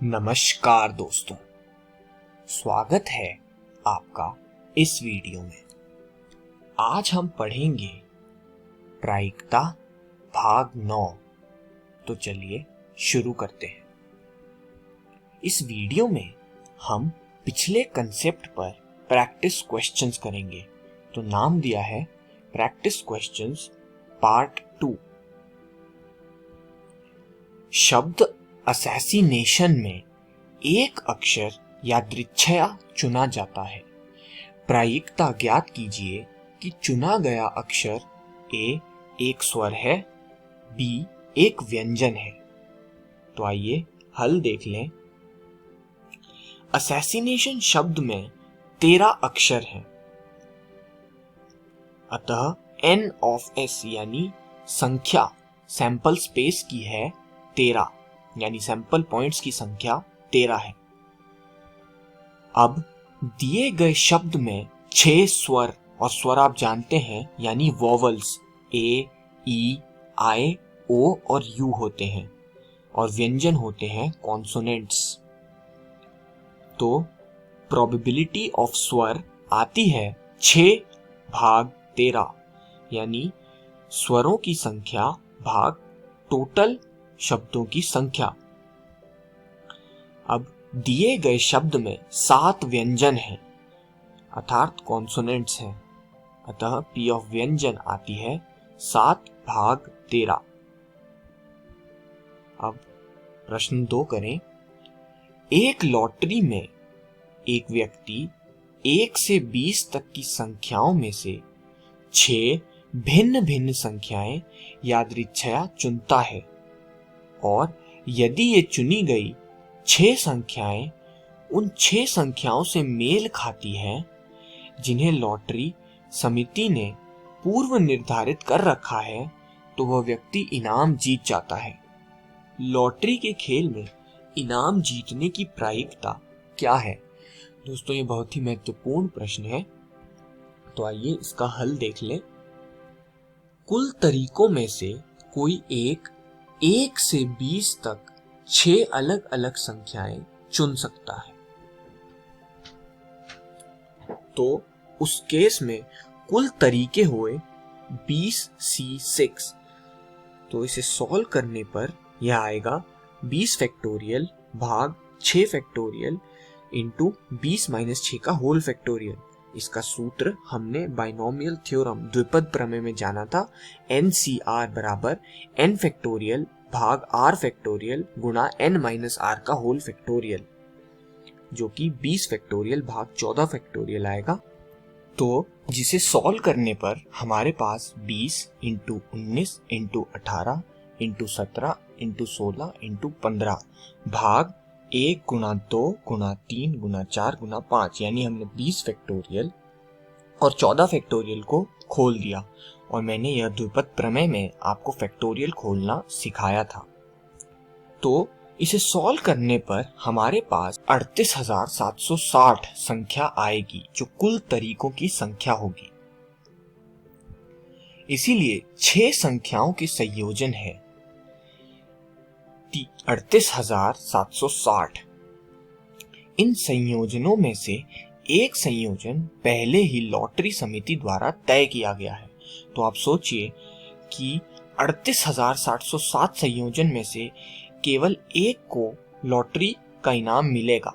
नमस्कार दोस्तों, स्वागत है आपका इस वीडियो में। आज हम पढ़ेंगे प्रायिकता भाग 9। तो चलिए शुरू करते हैं। इस वीडियो में हम पिछले कंसेप्ट पर प्रैक्टिस क्वेश्चंस करेंगे। तो नाम दिया है प्रैक्टिस क्वेश्चंस पार्ट 2। शब्द असैसिनेशन में एक अक्षर यादृच्छया चुना जाता है। प्रायिकता ज्ञात कीजिए कि चुना गया अक्षर ए एक स्वर है, बी एक व्यंजन है। तो आइए हल देख लें। असैसिनेशन शब्द में 13 अक्षर हैं, अतः n ऑफ s यानी संख्या सैंपल स्पेस की है 13, यानी सैंपल पॉइंट्स की संख्या 13 है। अब दिए गए शब्द में 6 स्वर, और स्वर आप जानते हैं यानी वोवल्स ए, ई, आई, ओ और यू होते हैं, और व्यंजन होते हैं कॉन्सोनेंट्स। तो प्रोबेबिलिटी ऑफ स्वर आती है 6/13, यानी स्वरों की संख्या भाग टोटल शब्दों की संख्या। अब दिए गए शब्द में 7 व्यंजन हैं, अर्थात कॉन्सोनेंट्स हैं, अतः P ऑफ व्यंजन आती है 7/13। अब प्रश्न 2 करें। एक लॉटरी में एक व्यक्ति 1 से 20 तक की संख्याओं में से 6 भिन्न भिन्न संख्याएं यादृच्छया चुनता है, और यदि ये चुनी गई 6 संख्याएं उन 6 संख्याओं से मेल खाती हैं जिन्हें लॉटरी समिति ने पूर्व निर्धारित कर रखा है, तो वह व्यक्ति इनाम जीत जाता है। लॉटरी के खेल में इनाम जीतने की प्रायिकता क्या है? दोस्तों, ये बहुत ही महत्वपूर्ण प्रश्न है। तो आइए इसका हल देख लें। कुल तरीकों में से कोई एक 1 से 20 तक 6 अलग अलग संख्याएं चुन सकता है। तो उस केस में कुल तरीके हुए 20C6। तो इसे सॉल्व करने पर यह आएगा 20 फैक्टोरियल भाग 6 फैक्टोरियल इंटू 20 - 6 का होल फैक्टोरियल। इसका सूत्र हमने बाइनोमियल थ्योरम द्विपद प्रमेय में जाना था, NCR बराबर n फैक्टोरियल भाग r फैक्टोरियल गुणा n माइनस r का होल फैक्टोरियल, जो कि 20 फैक्टोरियल भाग 14 फैक्टोरियल आएगा। तो जिसे सॉल्व करने पर हमारे पास 20 into 19 into 18 into 17 into 16 into 15 भाग 1 गुणा 2 गुणा 3 गुणा 4 गुणा 5, यानी हमने 20 फैक्टोरियल और 14 फैक्टोरियल को खोल दिया, और मैंने यह द्विपद प्रमेय में आपको फैक्टोरियल खोलना सिखाया था। तो इसे सॉल्व करने पर हमारे पास 38,760 संख्या आएगी, जो कुल तरीकों की संख्या होगी। इसीलिए 6 संख्याओं के संयोजन है 38,760। इन संयोजनों में से एक संयोजन पहले ही लॉटरी समिति द्वारा तय किया गया है। तो आप सोचिए कि 38,760 संयोजन में से केवल एक को लॉटरी का इनाम मिलेगा,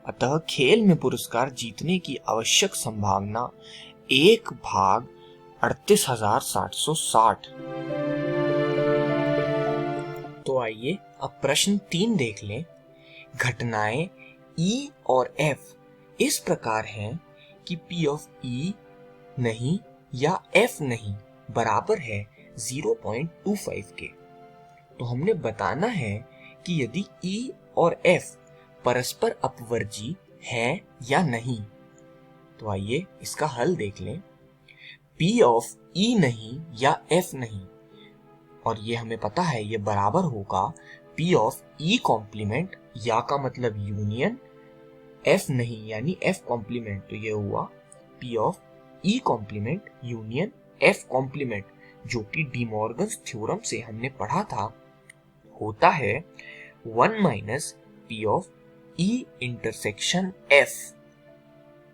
अतः खेल में पुरस्कार जीतने की आवश्यक संभावना 1/38,760। तो आइए अब प्रश्न 3 देख लें। घटनाएं E और F इस प्रकार हैं कि P ऑफ E नहीं या F नहीं बराबर है 0.25 के। तो हमने बताना है कि यदि E और F परस्पर अपवर्जी है या नहीं। तो आइए इसका हल देख लें। P ऑफ E नहीं या F नहीं, और ये हमें पता है ये बराबर होगा P ऑफ E कॉम्प्लीमेंट, या का मतलब यूनियन, F नहीं यानी F कॉम्प्लीमेंट। तो ये हुआ P of E complement union F complement, जो कि डी मॉर्गन्स थ्योरम से हमने पढ़ा था, होता है 1 - P of E intersection F।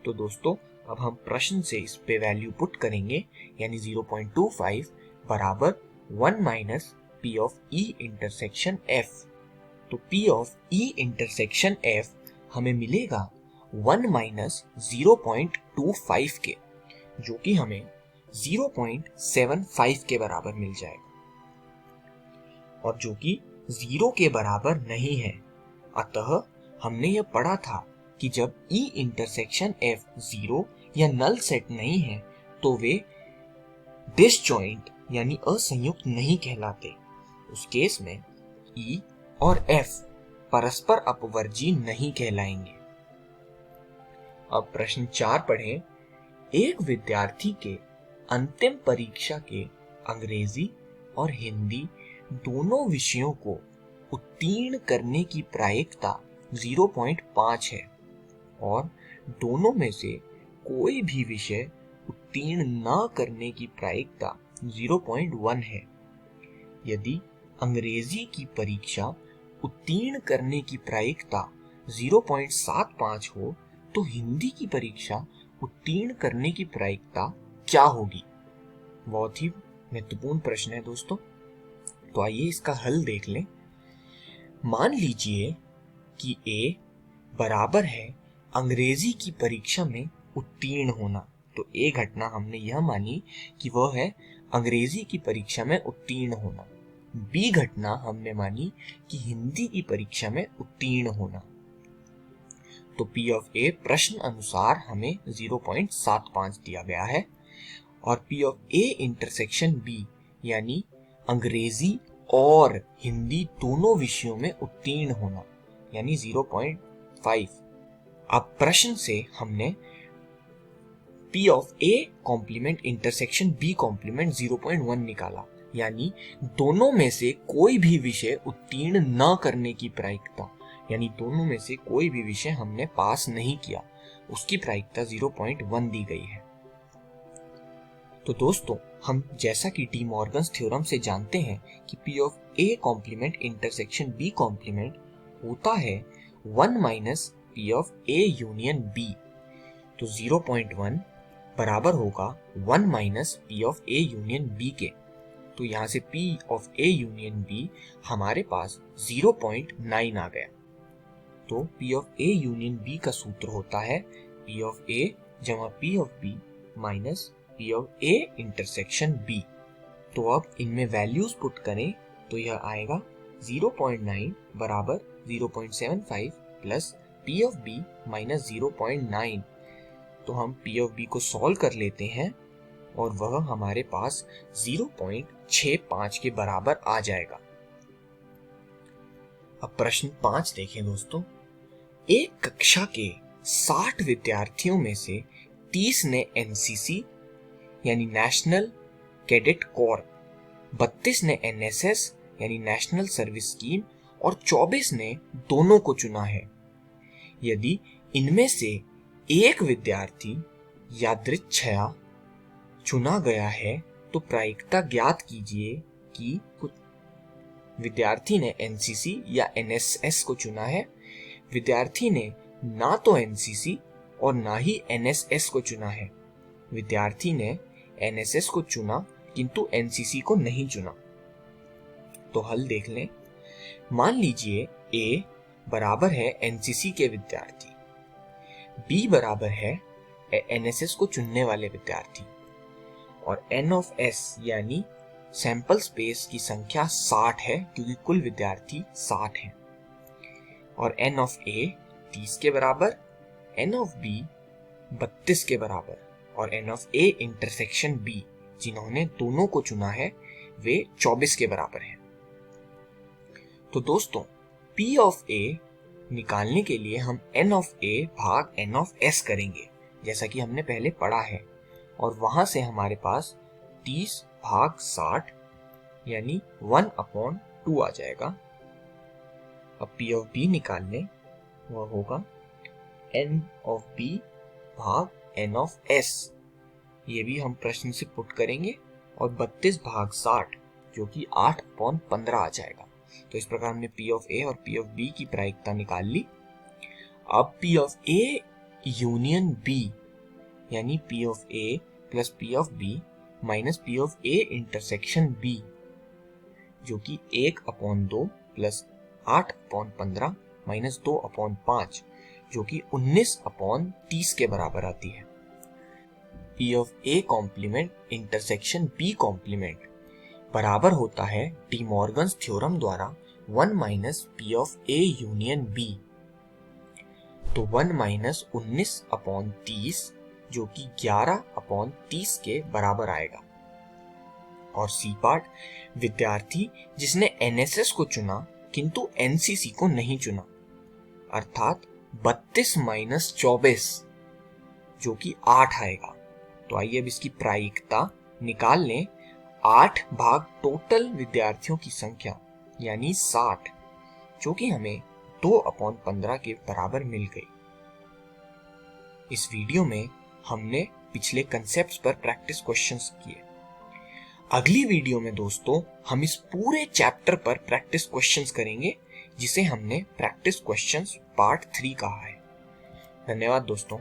तो दोस्तों अब हम प्रश्न से इस पे वैल्यू पुट करेंगे, यानी 0.25 बराबर 1 minus P of E intersection F। तो P of E intersection F हमें मिलेगा 1 माइनस 0.25 के, जो कि हमें 0.75 के बराबर मिल जाएगा, और जो कि 0 के बराबर नहीं है। अतः हमने यह पढ़ा था कि जब E इंटरसेक्शन F 0 या नल सेट नहीं है तो वे डिसजॉइंट यानी असंयुक्त नहीं कहलाते। उस केस में E और F परस्पर अपवर्जी नहीं कहलाएंगे। अब प्रश्न 4 पढ़ें। एक विद्यार्थी के अंतिम परीक्षा के अंग्रेजी और हिंदी दोनों विषयों को उत्तीर्ण करने की प्रायिकता 0.5 है और दोनों में से कोई भी विषय उत्तीर्ण न करने की प्रायिकता 0.1 है। यदि अंग्रेजी की परीक्षा उत्तीर्ण करने की प्रायिकता 0.75 हो तो हिंदी की परीक्षा उत्तीर्ण करने की प्रायिकता क्या होगी? बहुत ही महत्वपूर्ण प्रश्न है दोस्तों। तो आइए इसका हल देख लें। मान लीजिए कि A बराबर है अंग्रेजी की परीक्षा में उत्तीर्ण होना। तो A घटना हमने यह मानी कि वह है अंग्रेजी की परीक्षा में उत्तीर्ण होना। B घटना हमने मानी कि हिंदी की परीक्षा में उत्तीर्ण होना। तो P ऑफ A प्रश्न अनुसार हमें 0.75 दिया गया है, और P of A intersection B यानी अंग्रेजी और हिंदी दोनों विषयों में उत्तीर्ण होना यानी 0.5। अब प्रश्न से हमने P of A complement intersection B complement 0.1 निकाला, यानी दोनों में से कोई भी विषय उत्तीर्ण न करने की प्रायिकता, यानी दोनों में से कोई भी विषय हमने पास नहीं किया, उसकी प्रायिकता 0.1 दी गई है। तो दोस्तों हम जैसा कि डी मॉर्गन्स थ्योरम से जानते हैं कि P of A complement intersection B complement होता है 1 minus P of A union B। तो 0.1 बराबर होगा 1 minus P of A union B के। तो यहाँ से P of A union B हमारे पास 0.9 आ गया। तो P of A union B का सूत्र होता है P ऑफ A जमा P of B minus P of A intersection B। तो अब इनमें वैल्यूज पुट करें तो यह आएगा 0.9 बराबर 0.75 plus P of B minus 0.9। तो हम P ऑफ B को सॉल्व कर लेते हैं और वह हमारे पास 0.65 के बराबर आ जाएगा। अब प्रश्न 5 देखें दोस्तों। एक कक्षा के 60 विद्यार्थियों में से 30 ने एनसीसी यानी नेशनल कैडेट कोर, 32 ने एनएसएस यानी नेशनल सर्विस स्कीम और 24 ने दोनों को चुना है। यदि इनमें से एक विद्यार्थी यादृच्छया चुना गया है तो प्रायिकता ज्ञात कीजिए कि कुछ विद्यार्थी ने एनसीसी या एनएसएस को चुना है, विद्यार्थी ने ना तो एनसीसी और ना ही एनएसएस को चुना है, विद्यार्थी ने एनएसएस को चुना किंतु एनसीसी को नहीं चुना। तो हल देख लें। मान लीजिए A बराबर है एनसीसी के विद्यार्थी, B बराबर है एनएसएस को चुनने वाले विद्यार्थी, और N ऑफ S यानी सैंपल स्पेस की संख्या 60 है क्योंकि कुल विद्यार्थी 60 हैं, और N ऑफ A 30 के बराबर, N ऑफ B 32 के बराबर, और N of A intersection B जिन्होंने दोनों को चुना है वे 24 के बराबर हैं। तो दोस्तों P ऑफ A निकालने के लिए हम N ऑफ A भाग N ऑफ S करेंगे जैसा कि हमने पहले पढ़ा है, और वहां से हमारे पास 30 भाग 60 यानी 1/2 आ जाएगा। अब P ऑफ B निकालने वह होगा N ऑफ B भाग N ऑफ S, ये भी हम प्रश्न से पुट करेंगे, और 32 भाग 60 जो कि 8/15 आ जाएगा। तो इस प्रकार हमने P ऑफ A और P ऑफ B की प्रायिकता निकाल ली। अब P of A union B यानी P of A plus P of B minus P of A intersection B, जो कि 1/2 प्लस 8/15 माइनस 2/5, जो कि 19/30 के बराबर आती है। P of A complement intersection B complement बराबर होता है डी मॉर्गन्स थ्योरम द्वारा 1 minus P of A union B। तो 1 माइनस 19/30 जो कि 11/30 के बराबर आएगा। और सी पार्ट, विद्यार्थी जिसने एनएसएस को चुना किंतु एनसीसी को नहीं चुना, अर्थात 32 माइनस 24 जो कि 8 आएगा। तो आइए अब इसकी प्रायिकता निकाल लें। 8 भाग टोटल विद्यार्थियों की संख्या यानी 60, जो कि हमें 2/15 के बराबर मिल गई। इस वीडियो में हमने पिछले कंसेप्ट्स पर प्रैक्टिस क्वेश्चंस किए। अगली वीडियो में दोस्तों हम इस पूरे चैप्टर पर प्रैक्टिस क्वेश्चंस करेंगे, जिसे हमने प्रैक्टिस क्वेश्चंस पार्ट 3 कहा है। धन्यवाद दोस्तों।